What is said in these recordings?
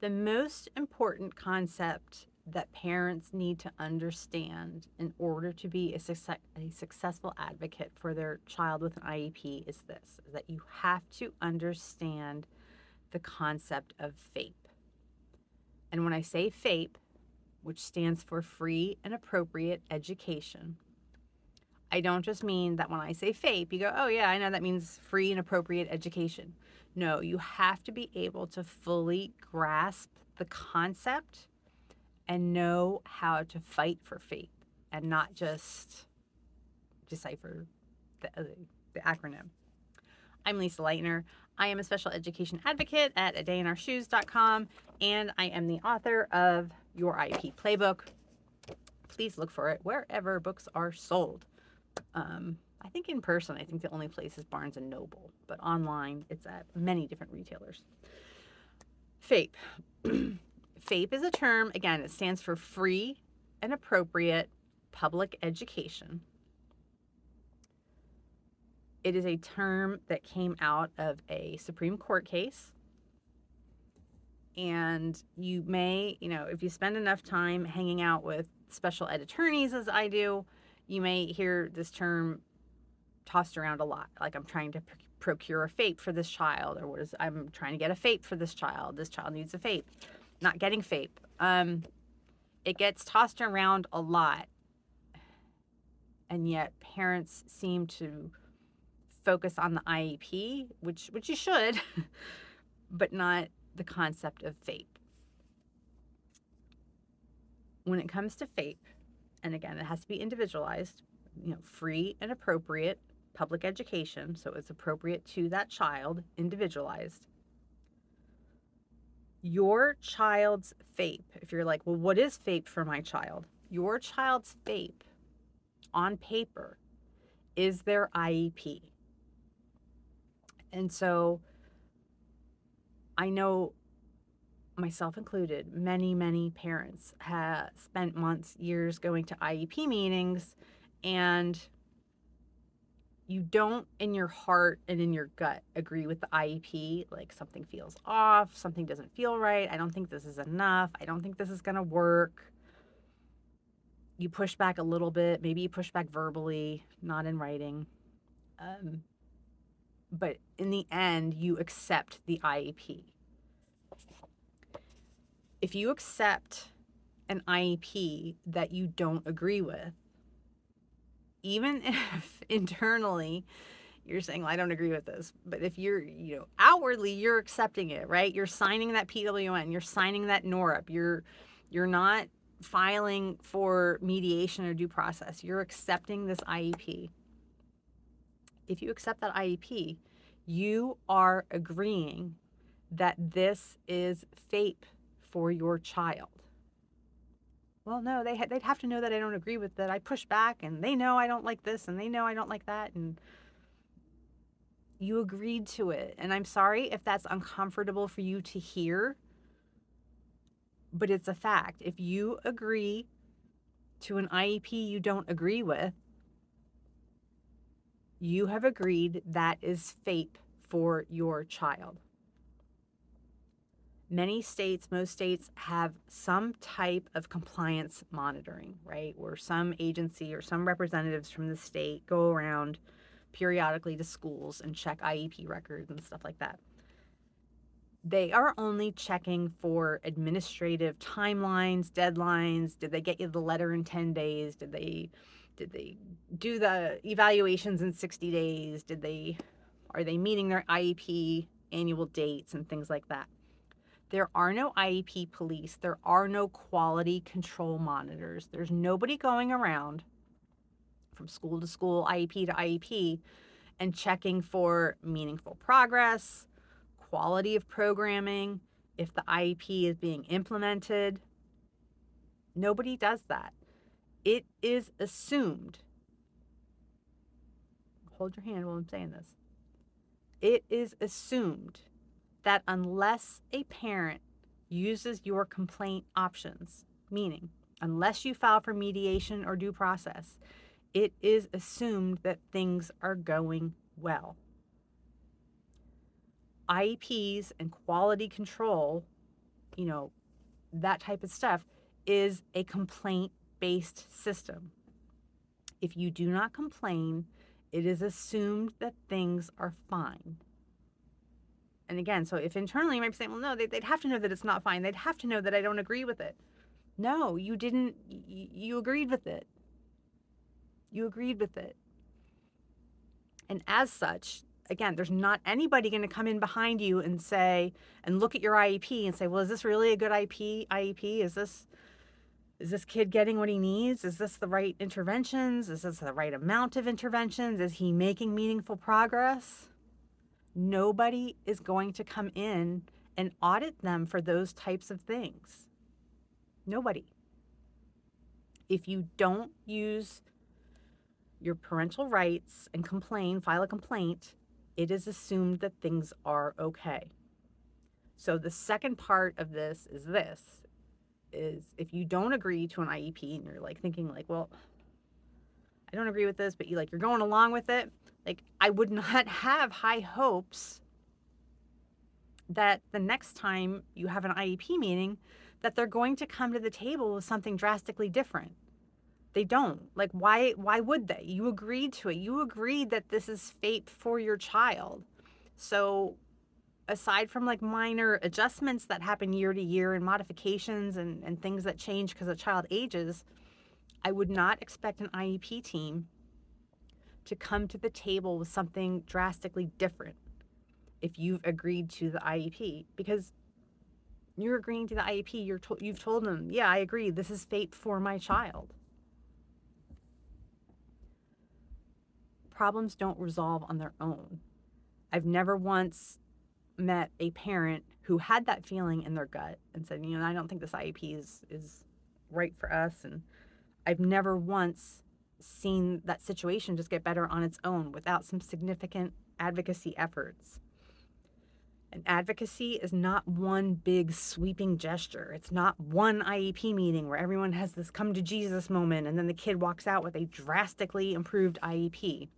The most important concept that parents need to understand in order to be a successful advocate for their child with an IEP is this, is that you have to understand the concept of FAPE. And when I say FAPE, which stands for free and appropriate education, I don't just mean that when I say FAPE, you go, oh, yeah, I know that means free and appropriate education. No, you have to be able to fully grasp the concept and know how to fight for FAPE and not just decipher the acronym. I'm Lisa Leitner. I am a special education advocate at adayinourshoes.com, and I am the author of Your IEP Playbook. Please look for it wherever books are sold. I think in person, I think the only place is Barnes and Noble, but online, it's at many different retailers. FAPE. FAPE is a term, again, it stands for free and appropriate public education. It is a term that came out of a Supreme Court case. And you may, if you spend enough time hanging out with special ed attorneys as I do, you may hear this term tossed around a lot. Like, I'm trying to procure a FAPE for this child, or I'm trying to get a FAPE for this child. This child needs a FAPE. Not getting FAPE. It gets tossed around a lot. And yet parents seem to focus on the IEP, which you should, but not the concept of FAPE. When it comes to FAPE, and again, it has to be individualized, free and appropriate public education, so it's appropriate to that child, individualized. Your child's FAPE, if you're like, well, what is FAPE for my child? Your child's FAPE on paper is their IEP. And so I know, myself included, many parents have spent months, years going to IEP meetings, and you don't in your heart and in your gut agree with the IEP. Like, something feels off, something doesn't feel right. I don't think this is enough. I don't think this is going to work. You push back a little bit. Maybe you push back verbally, not in writing. But in the end, you accept the IEP. If you accept an IEP that you don't agree with, even if internally you're saying, well, I don't agree with this, but if you're, outwardly you're accepting it, right? You're signing that PWN, you're signing that NORUP, you're not filing for mediation or due process. You're accepting this IEP. If you accept that IEP, you are agreeing that this is FAPE for your child. Well, no, they'd have to know that I don't agree with that. I push back, and they know I don't like this, and they know I don't like that, and you agreed to it. And I'm sorry if that's uncomfortable for you to hear, but it's a fact. If you agree to an IEP you don't agree with, you have agreed that is FAPE for your child. Many states, most states, have some type of compliance monitoring, right? Where some agency or some representatives from the state go around periodically to schools and check IEP records and stuff like that. They are only checking for administrative timelines, deadlines. Did they get you the letter in 10 days? Did they do the evaluations in 60 days? Are they meeting their IEP annual dates and things like that? There are no IEP police. There are no quality control monitors. There's nobody going around from school to school, IEP to IEP, and checking for meaningful progress, quality of programming, if the IEP is being implemented. Nobody does that. It is assumed. Hold your hand while I'm saying this. It is assumed that unless a parent uses your complaint options, meaning unless you file for mediation or due process, it is assumed that things are going well. IEPs and quality control you know, that type of stuff, is a complaint-based system. If you do not complain, it is assumed that things are fine. And again, so if internally you might be saying, well, no, they'd have to know that it's not fine. They'd have to know that I don't agree with it. No, you didn't. You agreed with it. You agreed with it. And as such, again, there's not anybody going to come in behind you and say, and look at your IEP and say, well, is this really a good IEP? Is this kid getting what he needs? Is this the right interventions? Is this the right amount of interventions? Is he making meaningful progress? Nobody is going to come in and audit them for those types of things. Nobody. If you don't use your parental rights and complain, file a complaint, it is assumed that things are okay. So the second part of this is if you don't agree to an IEP and you're like thinking like, well, I don't agree with this, but you're going along with it, like I would not have high hopes that the next time you have an IEP meeting that they're going to come to the table with something drastically different. They don't. Like why would they? You agreed to it. You agreed that this is FAPE for your child. So aside from like minor adjustments that happen year to year and modifications and things that change because a child ages, I would not expect an IEP team to come to the table with something drastically different if you've agreed to the IEP, because you're agreeing to the IEP. You've told them, yeah, I agree. This is FAPE for my child. Problems don't resolve on their own. I've never once met a parent who had that feeling in their gut and said, I don't think this IEP is right for us. And I've never once seen that situation just get better on its own without some significant advocacy efforts. And advocacy is not one big sweeping gesture. It's not one IEP meeting where everyone has this come to Jesus moment and then the kid walks out with a drastically improved IEP.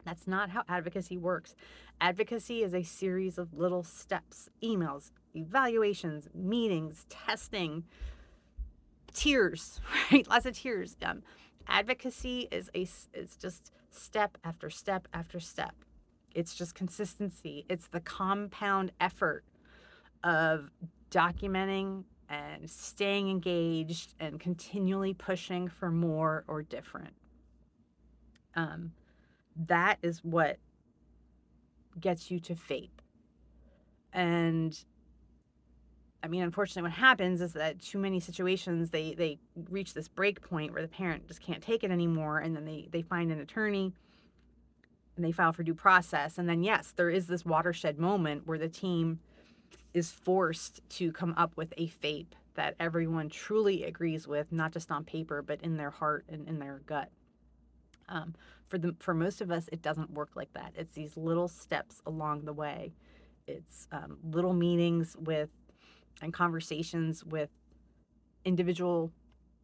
That's not how advocacy works. Advocacy is a series of little steps, emails, evaluations, meetings, testing, tears, right? Lots of tears. Advocacy is just step after step after step. It's just consistency. It's the compound effort of documenting and staying engaged and continually pushing for more or different. That is what gets you to FAPE. And I mean, unfortunately, what happens is that too many situations, they reach this break point where the parent just can't take it anymore, and then they find an attorney and they file for due process. And then, yes, there is this watershed moment where the team is forced to come up with a FAPE that everyone truly agrees with, not just on paper, but in their heart and in their gut. For most of us, it doesn't work like that. It's these little steps along the way. It's little meetings and conversations with individual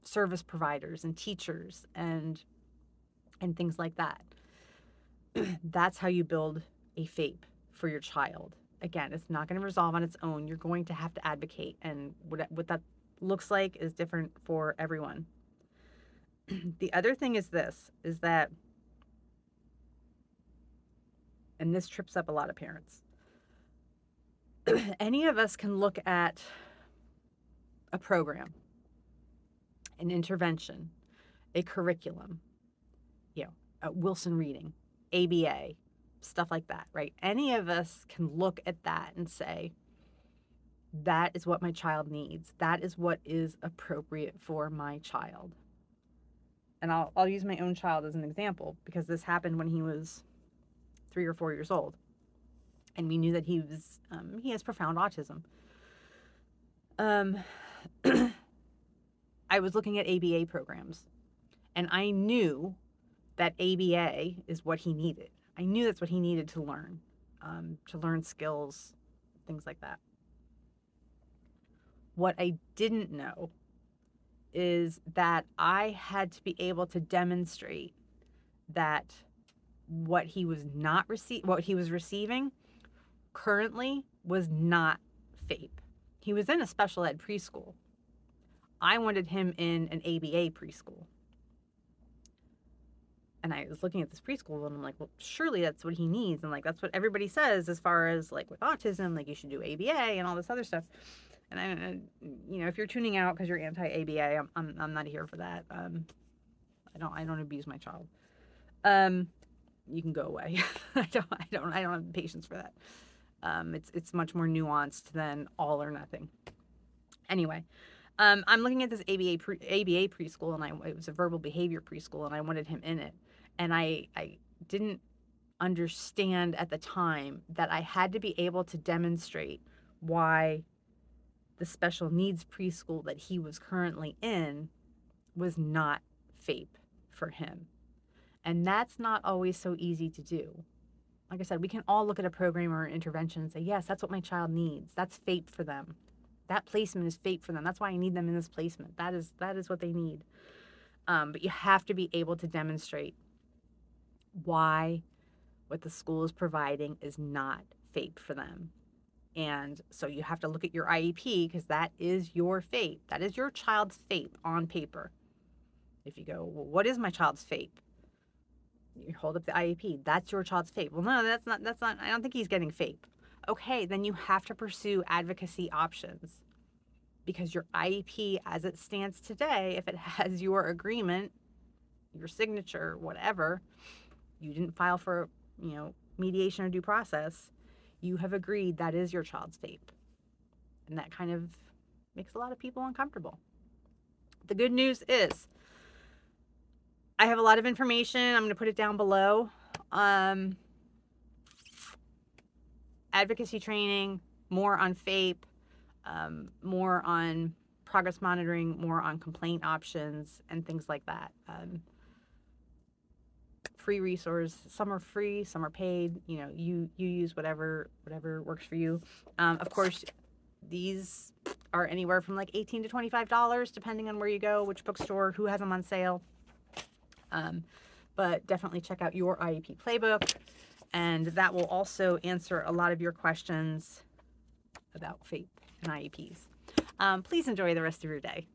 service providers and teachers and things like that. That's how you build a FAPE for your child. Again, it's not going to resolve on its own. You're going to have to advocate, and what that looks like is different for everyone. The other thing is that, and this trips up a lot of parents, any of us can look at a program, an intervention, a curriculum, Wilson reading, ABA, stuff like that, right? Any of us can look at that and say, that is what my child needs. That is what is appropriate for my child. And I'll use my own child as an example, because this happened when he was 3 or 4 years old. And we knew that he has profound autism. I was looking at ABA programs, and I knew that ABA is what he needed. I knew that's what he needed to learn skills, things like that. What I didn't know is that I had to be able to demonstrate that what he was receiving currently was not FAPE. He was in a special ed preschool. I wanted him in an ABA preschool. And I was looking at this preschool and I'm like, well, surely that's what he needs. And like, that's what everybody says as far as like with autism, like you should do ABA and all this other stuff. And if you're tuning out because you're anti-ABA, I'm not here for that. I don't abuse my child. You can go away. I don't have patience for that. It's much more nuanced than all or nothing. Anyway, I'm looking at this ABA preschool, and it was a verbal behavior preschool, and I wanted him in it, and I didn't understand at the time that I had to be able to demonstrate why the special needs preschool that he was currently in was not FAPE for him. And that's not always so easy to do. Like I said, we can all look at a program or an intervention and say, yes, that's what my child needs. That's FAPE for them. That placement is FAPE for them. That's why I need them in this placement. That is what they need. But you have to be able to demonstrate why what the school is providing is not FAPE for them. And so you have to look at your IEP because that is your FAPE. That is your child's FAPE on paper. If you go, well, what is my child's FAPE? You hold up the IEP. That's your child's FAPE. Well, no, that's not, I don't think he's getting FAPE. Okay, then you have to pursue advocacy options because your IEP as it stands today, if it has your agreement, your signature, whatever, you didn't file for, mediation or due process, you have agreed that is your child's FAPE. And that kind of makes a lot of people uncomfortable. The good news is I have a lot of information. I'm going to put it down below. Advocacy training, more on FAPE, more on progress monitoring, more on complaint options, and things like that. Free resource. Some are free, some are paid. You use whatever works for you. Of course, these are anywhere from like $18 to $25, depending on where you go, which bookstore, who has them on sale. But definitely check out your IEP playbook, and that will also answer a lot of your questions about FAPE and IEPs. Please enjoy the rest of your day.